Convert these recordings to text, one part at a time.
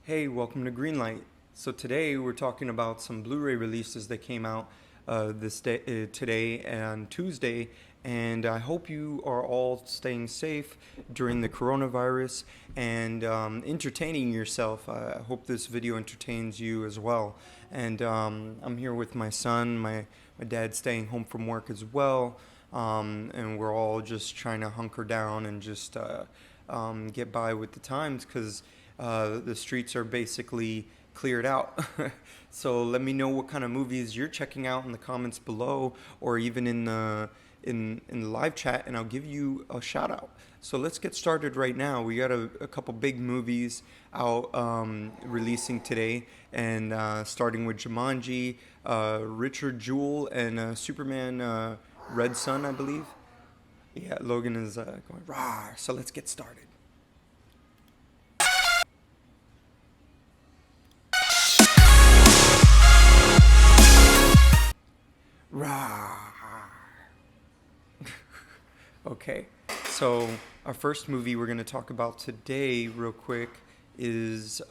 Hey, welcome to Greenlight. So today we're talking about some Blu-ray releases that came out today and Tuesday, and I hope you are all staying safe during the coronavirus and entertaining yourself. I hope this video entertains you as well. And I'm here with my son, my dad's staying home from work as well, and we're all just trying to hunker down and just get by with the times because the streets are basically cleared out. So let me know what kind of movies you're checking out in the comments below, or even in the live chat, and I'll give you a shout out. So let's get started right now. We got a couple big movies out releasing today, and starting with Jumanji, Richard Jewell, and Superman Red Sun, I believe. Yeah, Logan is going rah. So let's get started. Rah. Okay, so our first movie we're going to talk about today, real quick, is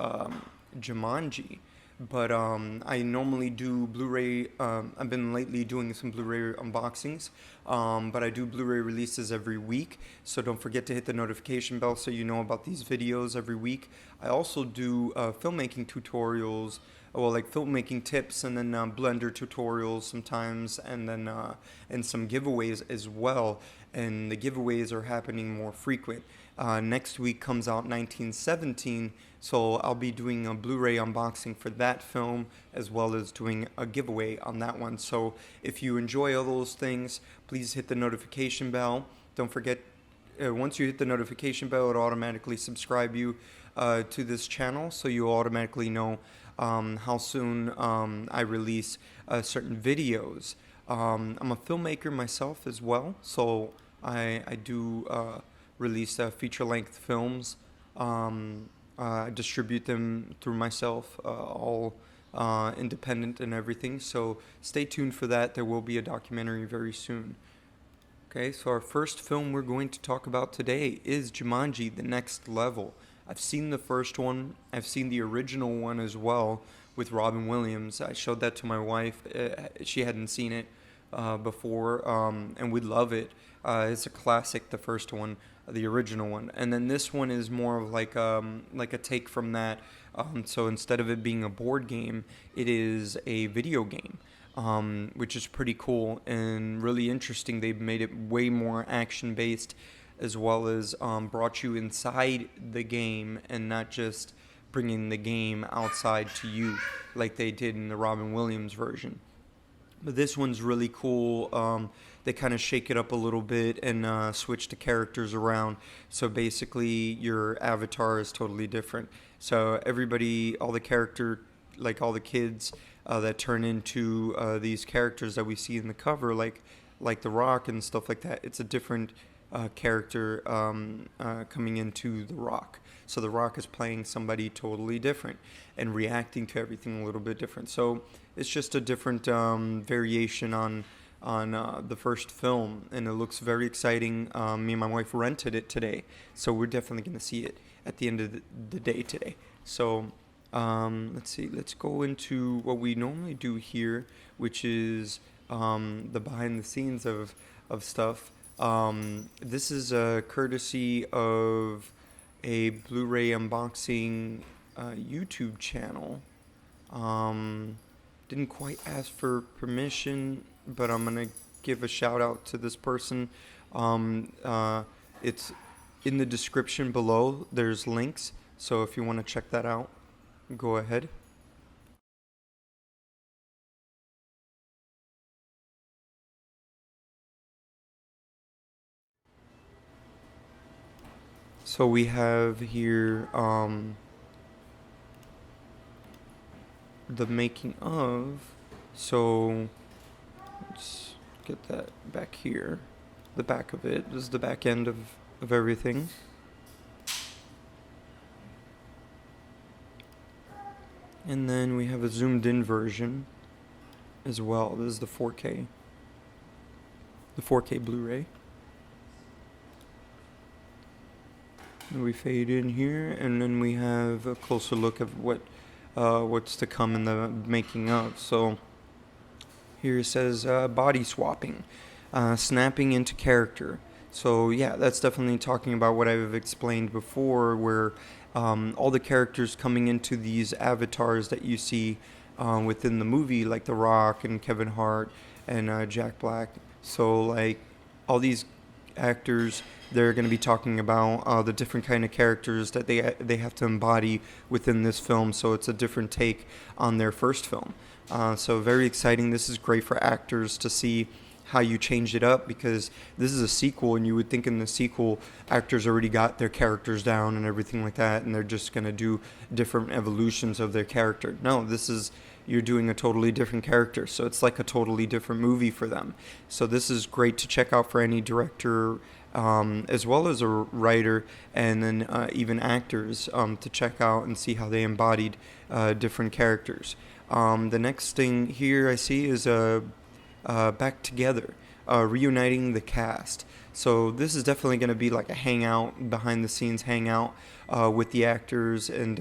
Jumanji. But I normally do Blu-ray. I've been lately doing some Blu-ray unboxings, but I do Blu-ray releases every week. So don't forget to hit the notification bell so you know about these videos every week. I also do filmmaking tutorials, well, like filmmaking tips, and then Blender tutorials sometimes, and then and some giveaways as well. And the giveaways are happening more frequent. Next week comes out 1917, so I'll be doing a Blu-ray unboxing for that film, as well as doing a giveaway on that one. So if you enjoy all those things, please hit the notification bell. Don't forget, once you hit the notification bell, it'll automatically subscribe you to this channel, so you'll automatically know how soon I release certain videos. I'm a filmmaker myself as well, so I do release feature-length films. I distribute them through myself, all independent and everything, so stay tuned for that. There will be a documentary very soon. Okay, so our first film we're going to talk about today is Jumanji: The Next Level. I've seen the first one. I've seen the original one as well with Robin Williams. I showed that to my wife. She hadn't seen it before, and we love it. It's a classic, the first one, the original one. And then this one is more of like a take from that. So instead of it being a board game, it is a video game. Which is pretty cool and really interesting. They've made it way more action-based, as well as brought you inside the game and not just bringing the game outside to you like they did in the Robin Williams version. But this one's really cool. They kind of shake it up a little bit and switch the characters around. So basically, your avatar is totally different. So everybody, all the all the kids that turn into these characters that we see in the cover, like The Rock and stuff like that, it's a different character coming into The Rock. So The Rock is playing somebody totally different and reacting to everything a little bit different. So it's just a different variation on the first film, and it looks very exciting. Me and my wife rented it today, so we're definitely going to see it at the end of the day today. So let's see. Let's go into what we normally do here, which is the behind the scenes of stuff. This is a courtesy of a Blu-ray unboxing YouTube channel. Didn't quite ask for permission, but I'm gonna give a shout out to this person. It's in the description below. There's links, so if you want to check that out, go ahead. So we have here the making of. So let's get that back here. The back of it. This is the back end of everything. And then we have a zoomed in version as well. This is the 4K Blu-ray. We fade in here, and then we have a closer look of what's to come in the making of. So here it says body swapping, snapping into character. So yeah, that's definitely talking about what I've explained before, where all the characters coming into these avatars that you see within the movie, like The Rock and Kevin Hart and Jack Black. So like all these actors, they're going to be talking about the different kind of characters that they have to embody within this film. So it's a different take on their first film. So very exciting. This is great for actors to see how you changed it up, because this is a sequel, and you would think in the sequel actors already got their characters down and everything like that, and they're just going to do different evolutions of their character. No, you're doing a totally different character, so it's like a totally different movie for them. So this is great to check out for any director, as well as a writer, and then even actors, to check out and see how they embodied different characters. The next thing here I see is back together, reuniting the cast. So this is definitely going to be like a hangout, behind the scenes hangout with the actors, and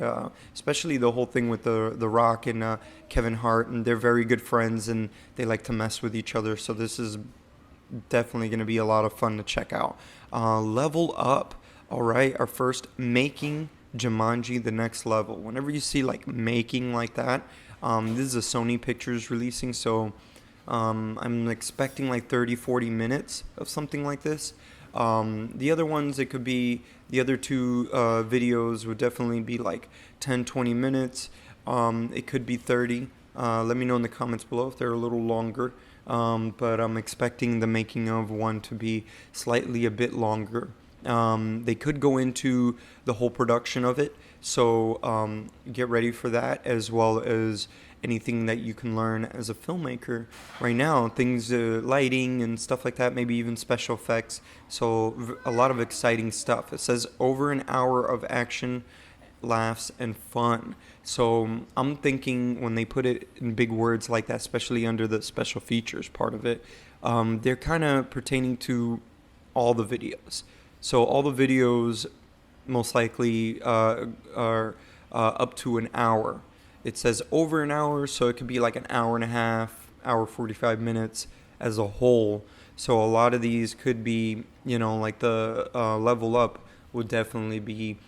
especially the whole thing with the Rock and Kevin Hart, and they're very good friends and they like to mess with each other. So this is definitely going to be a lot of fun to check out. Level up. All right, our first making Jumanji the next level. Whenever you see like making like that, this is a Sony Pictures releasing, so I'm expecting like 30-40 minutes of something like this. The other ones, it could be, the other two videos would definitely be like 10-20 minutes. It could be 30. Let me know in the comments below if they're a little longer. But I'm expecting the making of one to be slightly a bit longer. They could go into the whole production of it, so get ready for that, as well as anything that you can learn as a filmmaker right now, things, lighting and stuff like that, maybe even special effects. So a lot of exciting stuff. It says over an hour of action, laughs, and fun. So I'm thinking when they put it in big words like that, especially under the special features part of it, they're kind of pertaining to all the videos. So all the videos most likely are up to an hour. It says over an hour, so it could be like an hour and a half, hour 45 minutes as a whole. So a lot of these could be, like the level up would definitely be,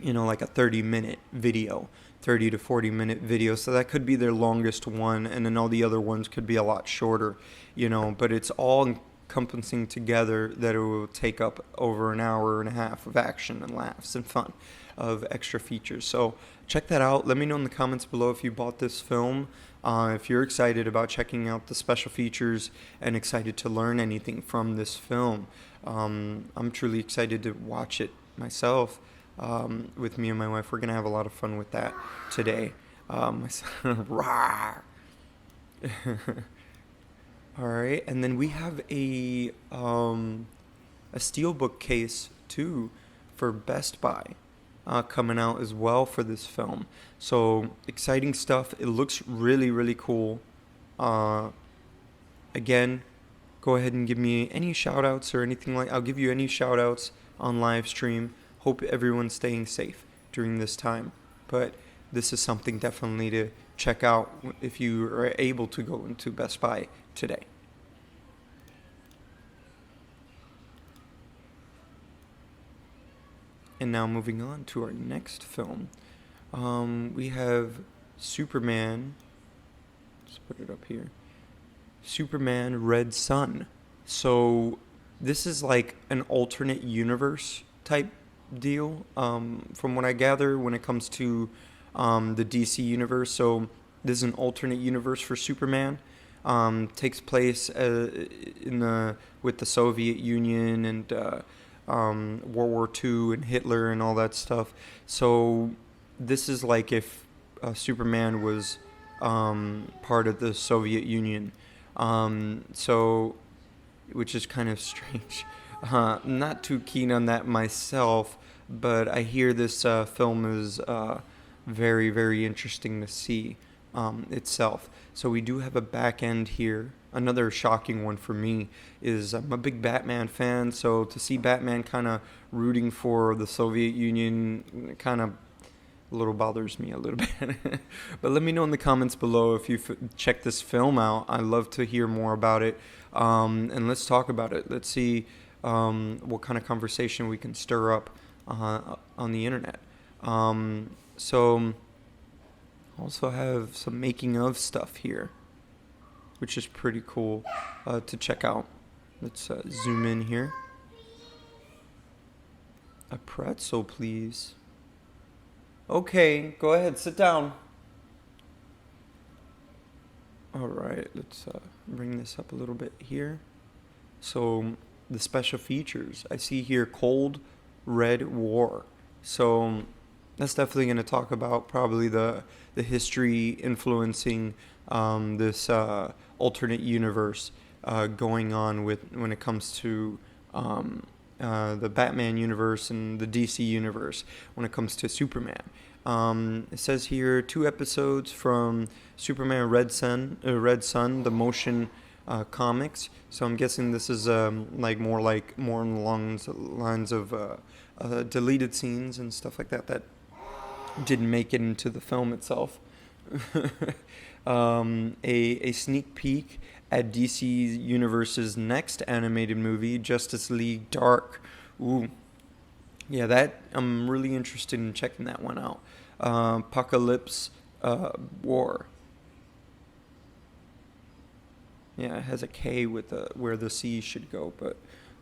like a 30-minute video, 30 to 40-minute video. So that could be their longest one, and then all the other ones could be a lot shorter, but it's all encompassing together that it will take up over an hour and a half of action and laughs and fun of extra features. So check that out. Let me know in the comments below if you bought this film, if you're excited about checking out the special features and excited to learn anything from this film. I'm truly excited to watch it myself with me and my wife. We're going to have a lot of fun with that today. My son, rawr. All right, and then we have a Steelbook case too for Best Buy coming out as well for this film. So exciting stuff. It looks really, really cool. Again, go ahead and give me any shout outs or anything I'll give you any shout outs on live stream. Hope everyone's staying safe during this time. But this is something definitely to check out if you are able to go into Best Buy today. And now moving on to our next film. We have Superman. Let's put it up here. Superman Red Sun. So this is like an alternate universe type deal, from what I gather when it comes to the DC universe. So this is an alternate universe for Superman. Takes place with the Soviet Union and World War II and Hitler and all that stuff. So this is like if Superman was part of the Soviet Union. So, which is kind of strange. Not too keen on that myself, but I hear this film is very, very interesting to see itself. So we do have a back end here another shocking one for me is I'm a big Batman fan, so to see Batman kind of rooting for the Soviet Union kind of a little bothers me a little bit. But let me know in the comments below if you check this film out. I'd love to hear more about it, and let's talk about it. Let's see what kind of conversation we can stir up on the internet. So also have some making of stuff here, which is pretty cool to check out. Let's zoom in here. A pretzel, please. Okay, go ahead, sit down. All right, let's bring this up a little bit here. So the special features, I see here Cold Red War. So that's definitely going to talk about probably the history influencing this alternate universe going on with when it comes to the Batman universe and the DC universe when it comes to Superman. It says here 2 episodes from Superman Red Sun, the motion comics. So I'm guessing this is more along the lines of deleted scenes and stuff like that didn't make it into the film itself. A sneak peek at DC Universe's next animated movie, Justice League Dark. Ooh. Yeah, that I'm really interested in checking that one out. Apocalypse War. Yeah, it has a K with where the C should go, but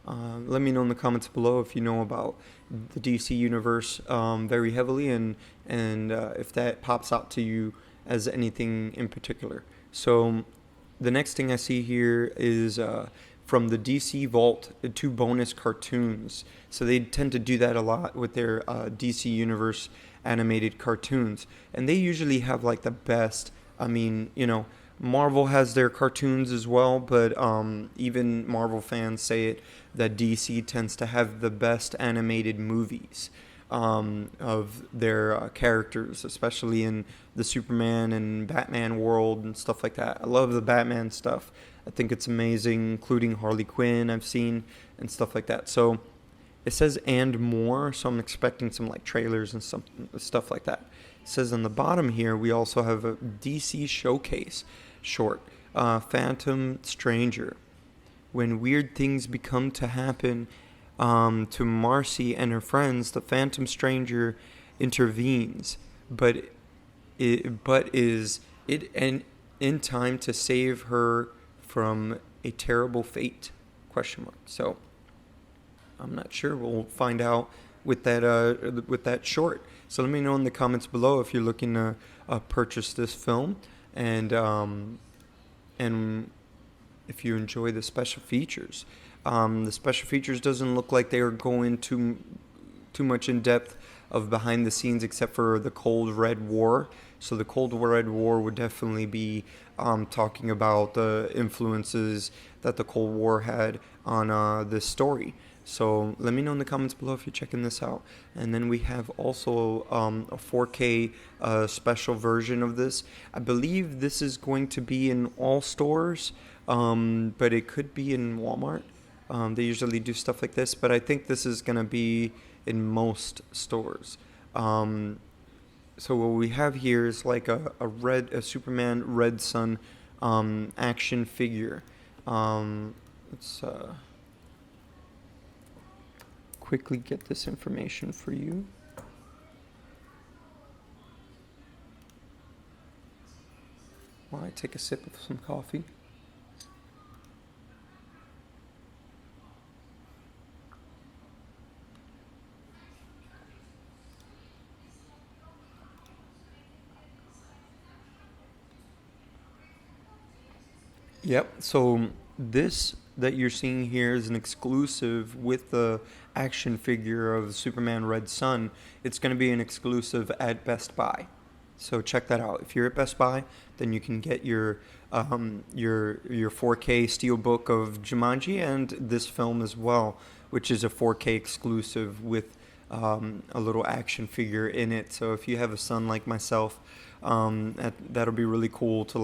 let me know in the comments below if you know about the DC universe very heavily, and if that pops out to you as anything in particular. So the next thing I see here is from the DC Vault, 2 bonus cartoons. So they tend to do that a lot with their DC Universe animated cartoons. And they usually have like the best, I mean, Marvel has their cartoons as well, but even Marvel fans say it that DC tends to have the best animated movies of their characters, especially in the Superman and Batman world and stuff like that. I love the Batman stuff. I think it's amazing, including Harley Quinn I've seen and stuff like that. So it says and more, so I'm expecting some like trailers and some stuff like that. It says on the bottom here we also have a DC showcase short, Phantom Stranger. When weird things become to happen to Marcy and her friends, the Phantom Stranger intervenes, but is it in time to save her from a terrible fate? ? So I'm not sure. We'll find out with that short. So let me know in the comments below if you're looking to purchase this film, and if you enjoy the special features. The special features doesn't look like they are going too much in depth of behind the scenes, except for the Cold Red War. So the Cold Red War would definitely be talking about the influences that the Cold War had on this story. So let me know in the comments below if you're checking this out. And then we have also a 4K special version of this. I believe this is going to be in all stores, but it could be in Walmart. They usually do stuff like this, but I think this is going to be in most stores. So what we have here is like a Superman Red Sun action figure. Let's quickly get this information for you. While I take a sip of some coffee. Yep, so this that you're seeing here is an exclusive with the action figure of Superman Red Sun. It's going to be an exclusive at Best Buy. So check that out. If you're at Best Buy, then you can get your 4K Steelbook of Jumanji and this film as well, which is a 4K exclusive with a little action figure in it. So if you have a son like myself, that'll be really cool to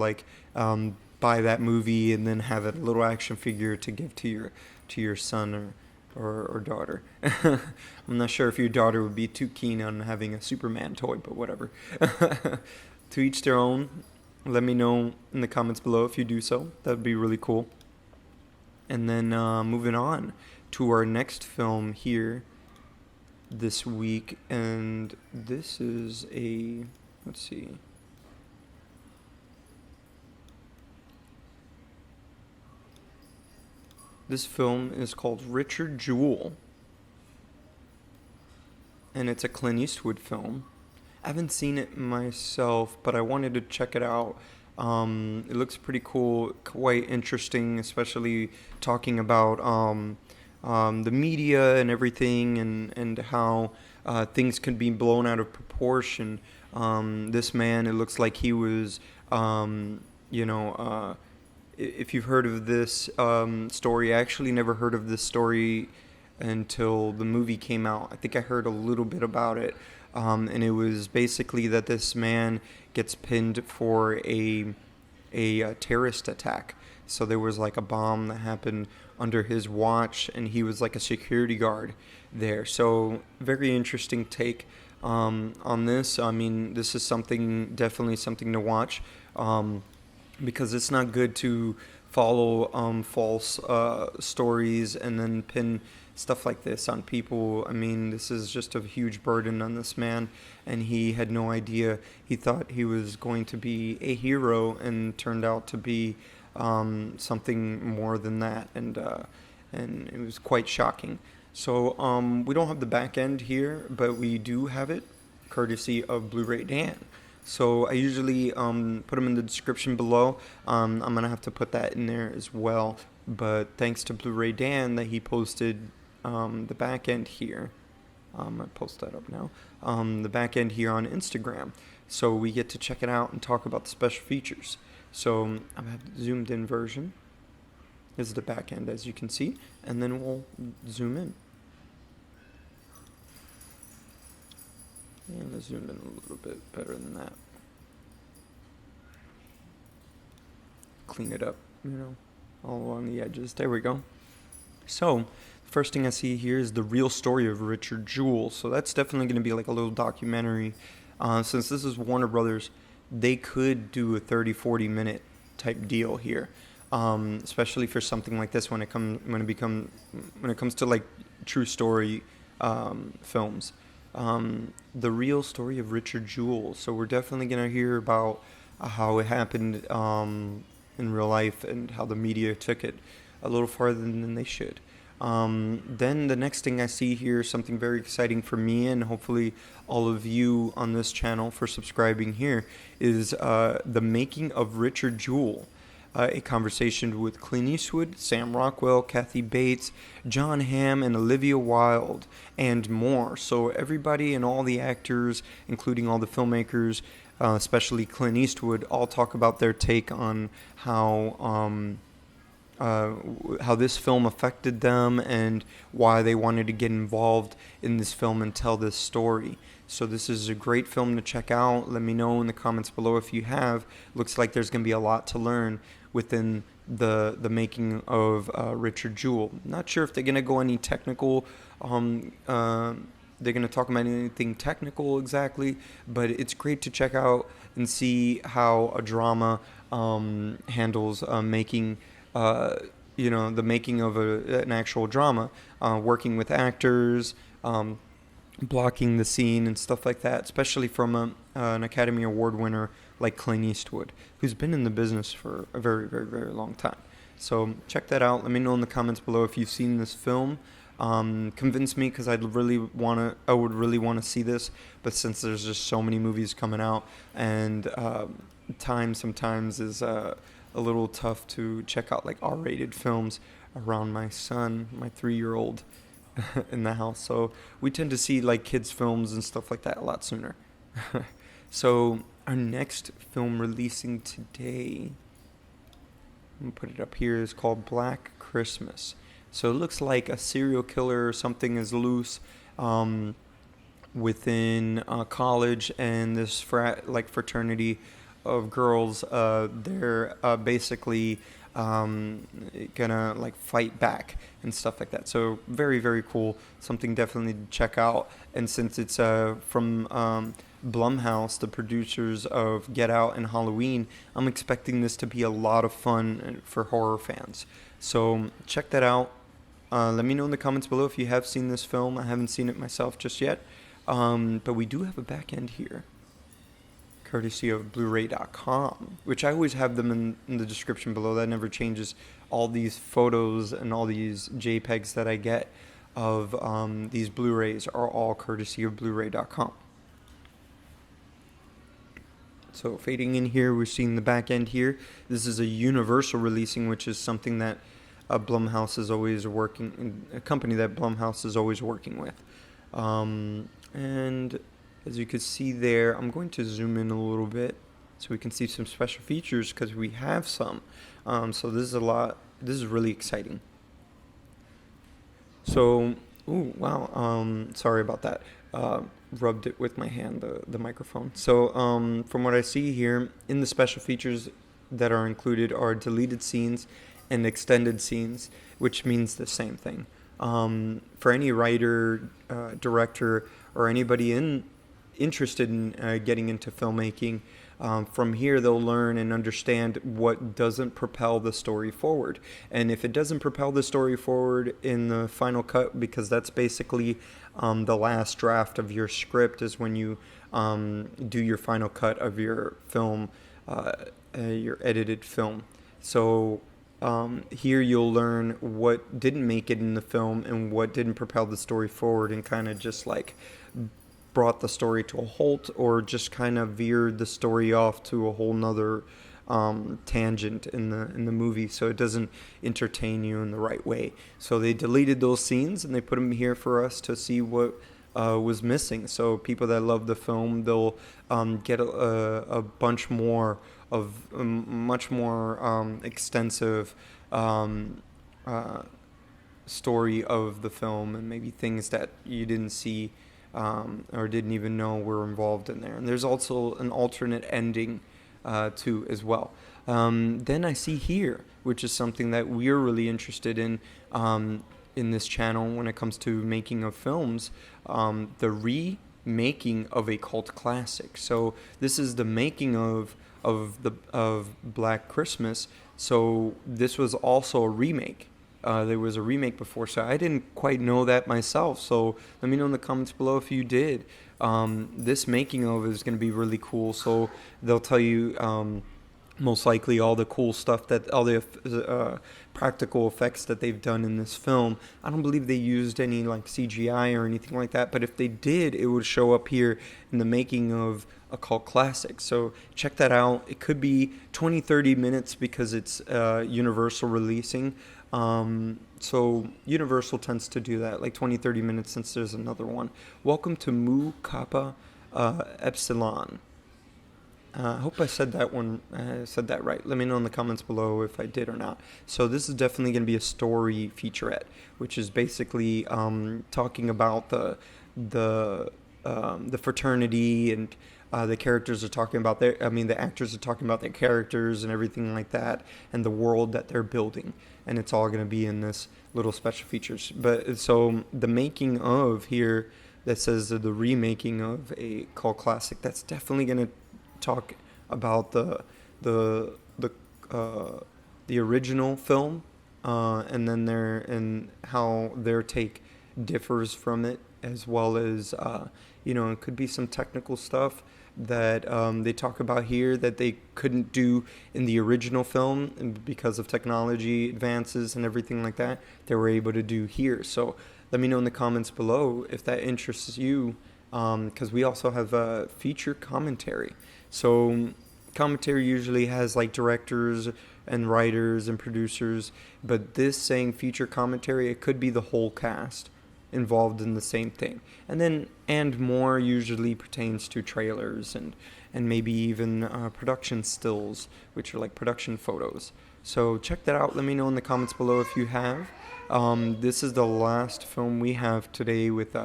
buy that movie and then have a little action figure to give to your son or daughter. I'm not sure if your daughter would be too keen on having a Superman toy, but whatever. To each their own. Let me know in the comments below if you do so. That would be really cool. And then moving on to our next film here this week, and this is let's see. This film is called Richard Jewell, and it's a Clint Eastwood film. I haven't seen it myself, but I wanted to check it out. It looks pretty cool, quite interesting, especially talking about the media and everything, and how things can be blown out of proportion. This man, it looks like he was, if you've heard of this story, I actually never heard of this story until the movie came out. I think I heard a little bit about it. And it was basically that this man gets pinned for a terrorist attack. So there was like a bomb that happened under his watch, and he was like a security guard there. So very interesting take on this. I mean, this is definitely something to watch, because it's not good to follow false stories and then pin stuff like this on people. I mean, this is just a huge burden on this man, and he had no idea. He thought he was going to be a hero and turned out to be something more than that, and it was quite shocking. So we don't have the back end here, but we do have it courtesy of Bluray Dan. So I usually put them in the description below. I'm going to have to put that in there as well. But thanks to Bluray Dan that he posted the back end here. I'll post that up now. The back end here on Instagram. So we get to check it out and talk about the special features. So I have the zoomed in version. This is the back end, as you can see. And then we'll zoom in. And let's zoom in a little bit better than that. Clean it up, all along the edges. There we go. So, first thing I see here is the real story of Richard Jewell. So that's definitely going to be like a little documentary. Since this is Warner Brothers, they could do a 30-40 minute type deal here, especially for something like this when it comes to like true story films. The real story of Richard Jewell. So we're definitely going to hear about how it happened in real life and how the media took it a little farther than they should. Then the next thing I see here, something very exciting for me and hopefully all of you on this channel for subscribing here, is the making of Richard Jewell. A conversation with Clint Eastwood, Sam Rockwell, Kathy Bates, John Hamm, and Olivia Wilde, and more. So everybody and all the actors, including all the filmmakers, especially Clint Eastwood, all talk about their take on how this film affected them and why they wanted to get involved in this film and tell this story. So this is a great film to check out. Let me know in the comments below if you have. Looks like there's going to be a lot to learn within the making of Richard Jewell. Not sure if they're going to go any technical, they're going to talk about anything technical exactly, but it's great to check out and see how a drama handles making, the making of an actual drama, working with actors, blocking the scene and stuff like that, especially from an Academy Award winner like Clint Eastwood, who's been in the business for a very, very, very long time. So check that out. Let me know in the comments below if you've seen this film. Convince me, because I would really want to see this, but since there's just so many movies coming out and time sometimes is a little tough to check out like R-rated films around my son, my 3-year-old in the house. So we tend to see like kids films and stuff like that a lot sooner. So our next film releasing today, I'm gonna put it up here, is called Black Christmas. So it looks like a serial killer or something is loose within college, and this fraternity of girls. They're basically gonna like fight back and stuff like that. So very, very cool. Something definitely to check out. And since it's from Blumhouse, the producers of Get Out and Halloween, I'm expecting this to be a lot of fun for horror fans. So check that out. Let me know in the comments below if you have seen this film. I haven't seen it myself just yet. But we do have a back end here, courtesy of Bluray.com, which I always have them in the description below. That never changes. All these photos and all these JPEGs that I get of these Blu-rays are all courtesy of Bluray.com. So fading in here, we're seeing the back end here. This is a universal releasing, which is something that Blumhouse is always working, a company that Blumhouse is always working with. And as you can see there, I'm going to zoom in a little bit so we can see some special features because we have some. So this is a lot. This is really exciting. So, ooh, wow. Sorry about that. Rubbed it with my hand, the microphone. So from what I see here, in the special features that are included are deleted scenes and extended scenes, which means the same thing. For any writer, director, or anybody interested in getting into filmmaking, from here they'll learn and understand what doesn't propel the story forward. And if it doesn't propel the story forward in the final cut, because that's basically the last draft of your script is when you do your final cut of your film, your edited film. So here you'll learn what didn't make it in the film and what didn't propel the story forward and kind of just like brought the story to a halt or just kind of veered the story off to a whole nother tangent in the movie, so it doesn't entertain you in the right way. So they deleted those scenes and they put them here for us to see what was missing. So people that love the film, they'll get a bunch more of much more extensive story of the film and maybe things that you didn't see or didn't even know were involved in there. And there's also an alternate ending too as well. Then I see here, which is something that we're really interested in this channel when it comes to making of films, the remaking of a cult classic. So this is the making of Black Christmas. So this was also a remake. There was a remake before, so I didn't quite know that myself. So let me know in the comments below if you did. This making of is going to be really cool. So they'll tell you most likely all the cool stuff, that all the practical effects that they've done in this film. I don't believe they used any like CGI or anything like that, but if they did, it would show up here in the making of a cult classic. So check that out. It could be 20-30 minutes because it's Universal releasing. So Universal tends to do that, like 20-30 minutes, since there's another one. Welcome to Mu Kappa Epsilon. I hope I said that one. Said that right. Let me know in the comments below if I did or not. So this is definitely going to be a story featurette, which is basically talking about the fraternity, and the characters are talking about the actors are talking about their characters and everything like that, and the world that they're building, and it's all going to be in this little special features. But so the making of here that says the remaking of a cult classic, that's definitely going to talk about the original film, and then how their take differs from it, as well as it could be some technical stuff that they talk about here that they couldn't do in the original film, and because of technology advances and everything like that, they were able to do here. So let me know in the comments below if that interests you, because we also have a feature commentary. So commentary usually has like directors and writers and producers, but this saying feature commentary, it could be the whole cast involved in the same thing. And more usually pertains to trailers and maybe even production stills, which are like production photos. So check that out. Let me know in the comments below if you have. This is the last film we have today with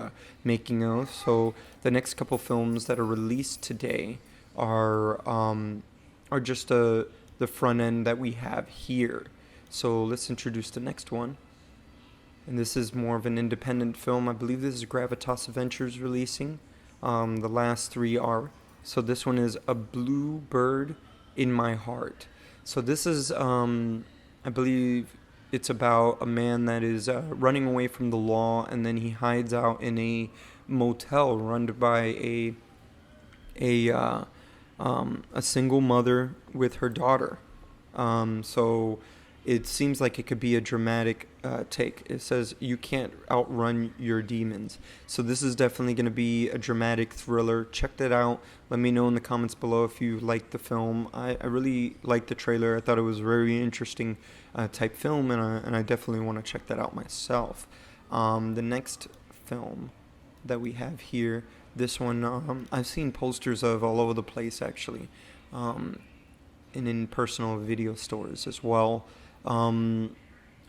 making of. So the next couple films that are released today are are just the front end that we have here. So let's introduce the next one. And this is more of an independent film. I believe this is Gravitas Ventures releasing. The last three are. So this one is A Bluebird in My Heart. So this is, I believe it's about a man that is running away from the law, and then he hides out in a motel run by a single mother with her daughter. So it seems like it could be a dramatic take. It says you can't outrun your demons. So this is definitely going to be a dramatic thriller. Check that out. Let me know in the comments below if you liked the film. I really liked the trailer. I thought it was a very interesting type film, and I definitely want to check that out myself. The next film that we have here, this one I've seen posters of all over the place actually, and in personal video stores as well.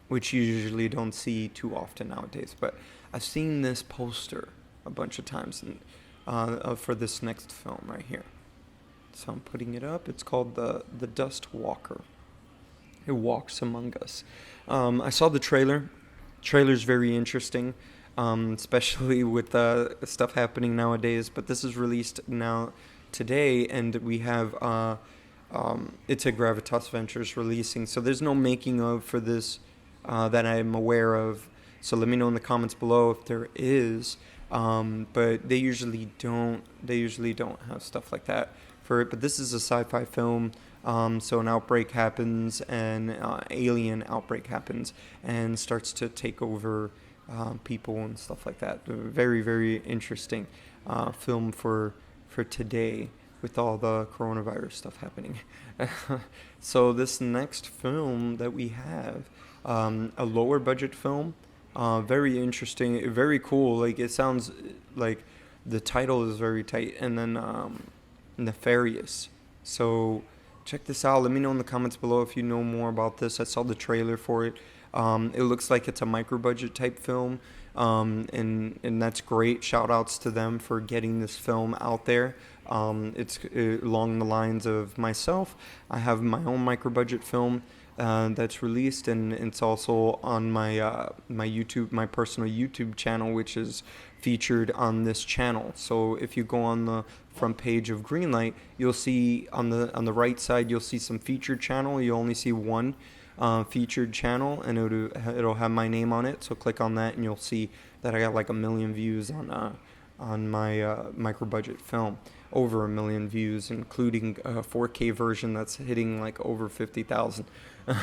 Which you usually don't see too often nowadays. But I've seen this poster a bunch of times for this next film right here. So I'm putting it up. It's called the Dustwalker. It walks among us. I saw the trailer. Trailer's very interesting, especially with stuff happening nowadays. But this is released now today, and we have it's a Gravitas Ventures releasing, so there's no making of for this that I'm aware of. So let me know in the comments below if there is. But they usually don't have stuff like that for it. But this is a sci-fi film. So an outbreak happens, and alien outbreak happens, and starts to take over people and stuff like that. Very, very interesting film for today, with all the coronavirus stuff happening. So this next film that we have, a lower budget film, very interesting, very cool. Like, it sounds like the title is very tight. And then Nefarious. So check this out. Let me know in the comments below if you know more about this. I saw the trailer for it. It looks like it's a micro budget type film. And that's great. Shout outs to them for getting this film out there. It's along the lines of myself. I have my own micro budget film that's released, and it's also on my my YouTube, my personal YouTube channel, which is featured on this channel. So if you go on the front page of Greenlight, you'll see on the right side, you'll see some featured channel. You only see one featured channel, and it'll have my name on it. So click on that, and you'll see that I got like 1 million views on my micro budget film. Over 1 million views, including a 4K version that's hitting like over 50,000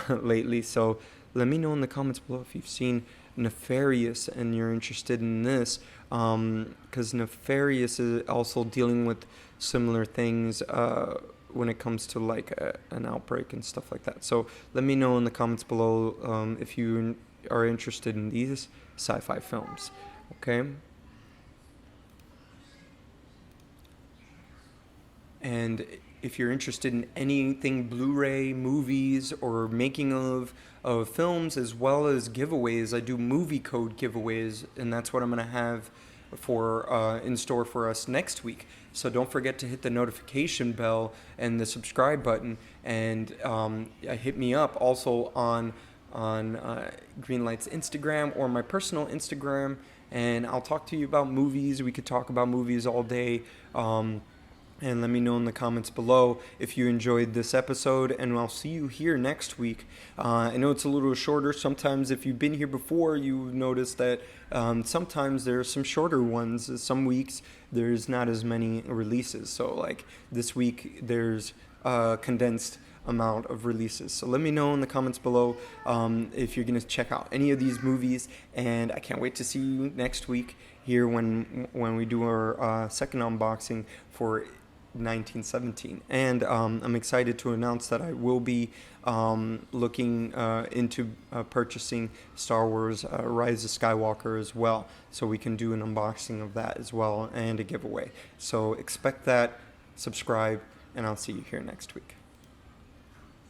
lately. So let me know in the comments below if you've seen Nefarious and you're interested in this, because Nefarious is also dealing with similar things when it comes to like an outbreak and stuff like that. So let me know in the comments below if you are interested in these sci-fi films. Okay. And if you're interested in anything Blu-ray, movies, or making of films, as well as giveaways, I do movie code giveaways, and that's what I'm going to have for in store for us next week. So don't forget to hit the notification bell and the subscribe button, and hit me up also on Greenlight's Instagram or my personal Instagram, and I'll talk to you about movies. We could talk about movies all day. And let me know in the comments below if you enjoyed this episode, and I'll see you here next week. I know it's a little shorter. Sometimes if you've been here before, you've noticed that sometimes there are some shorter ones. Some weeks there's not as many releases. So like this week there's a condensed amount of releases. So let me know in the comments below if you're going to check out any of these movies, and I can't wait to see you next week here when we do our second unboxing for 1917. And I'm excited to announce that I will be looking into purchasing Star Wars Rise of Skywalker as well, so we can do an unboxing of that as well, and a giveaway. So expect that, subscribe, and I'll see you here next week.